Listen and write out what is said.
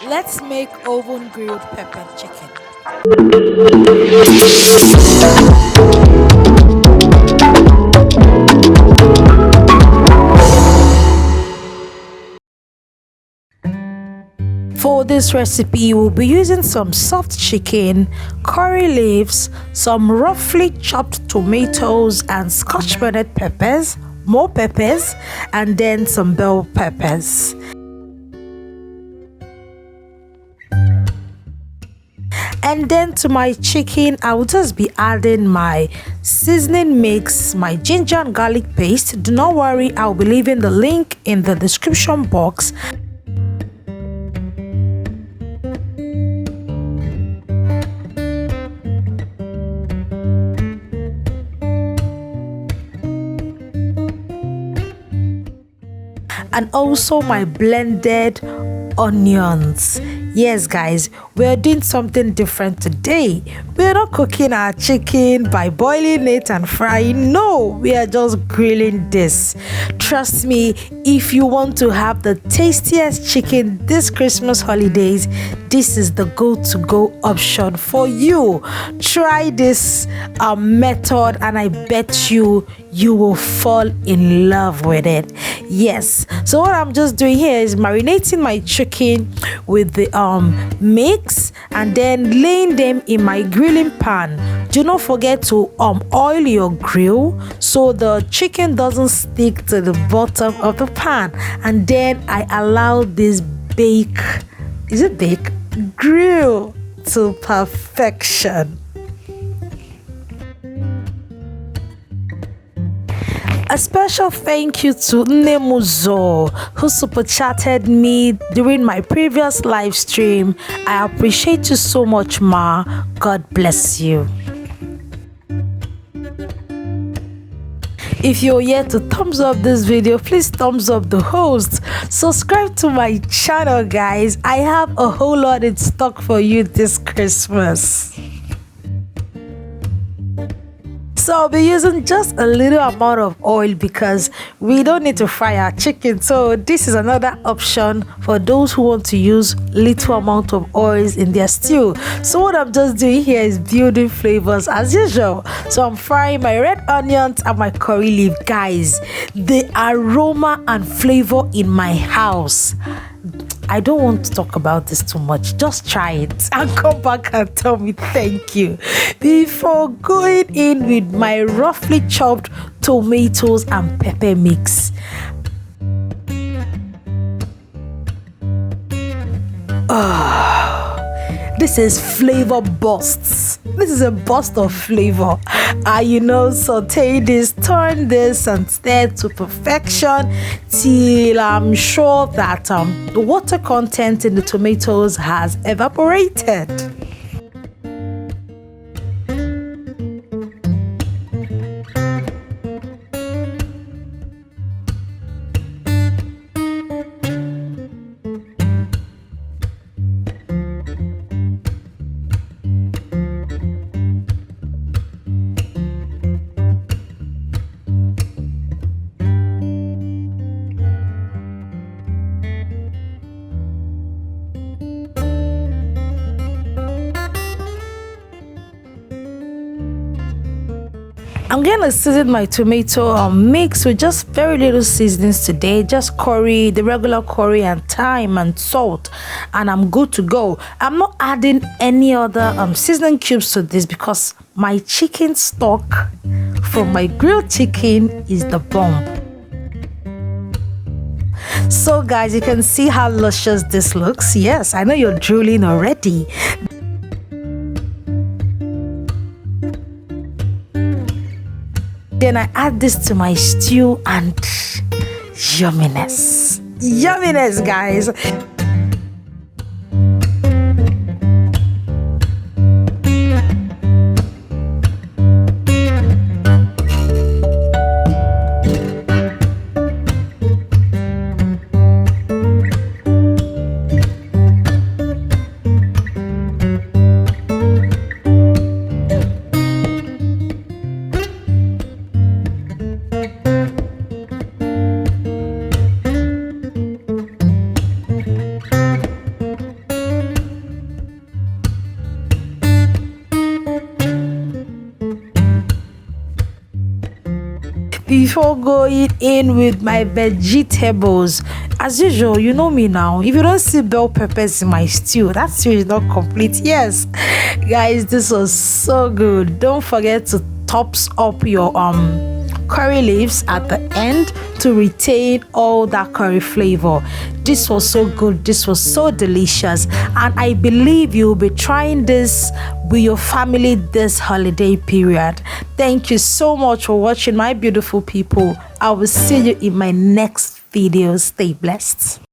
Let's make oven grilled pepper chicken. For this recipe, we'll be using some soft chicken, curry leaves, some roughly chopped tomatoes and scotch bonnet peppers, more peppers, and then some bell peppers. And then to my chicken, I will just be adding my seasoning mix, my ginger and garlic paste. Do not worry, I'll be leaving the link in the description box. And also my blended onions. Yes guys, we're doing something different today. We're not cooking our chicken by boiling it and frying. No, we are just grilling this. Trust me, if you want to have the tastiest chicken this Christmas holidays, this is the go option for you. Try this method and I bet you will fall in love with it. Yes, so what I'm just doing here is marinating my chicken with the mix and then laying them in my grilling pan. Do not forget to oil your grill so the chicken doesn't stick to the bottom of the pan. And then I allow this grill to perfection. A special thank you to Nemuzo who super chatted me during my previous live stream. I appreciate you so much, Ma. God bless you. If you're yet to thumbs up this video, please thumbs up the host. Subscribe to my channel, guys. I have a whole lot in stock for you this Christmas. So I'll be using just a little amount of oil because we don't need to fry our chicken. So this is another option for those who want to use little amount of oils in their stew. So what I'm just doing here is building flavors as usual. So I'm frying my red onions and my curry leaf. Guys, the aroma and flavor in my house, I don't want to talk about this too much. Just try it and come back and tell me thank you. Before going in with my roughly chopped tomatoes and pepper mix. This is flavor bursts. This is a burst of flavor. Saute this, turn this and stir to perfection till I'm sure that the water content in the tomatoes has evaporated. I'm gonna season my tomato mix with just very little seasonings today, just curry, the regular curry and thyme and salt, and I'm good to go. I'm not adding any other seasoning cubes to this because my chicken stock from my grilled chicken is the bomb. So guys, you can see how luscious this looks. Yes, I know you're drooling already. Then I add this to my stew and yumminess. Yumminess, guys. before going in with my vegetables. As usual, you know me now. If you don't see bell peppers in my stew, that stew is not complete. Yes, guys, this was so good. Don't forget to tops up your curry leaves at the end to retain all that curry flavor. This was so good, this was so delicious, and I believe you'll be trying this with your family this holiday period. Thank you so much for watching, my beautiful people. I will see you in my next video. Stay blessed.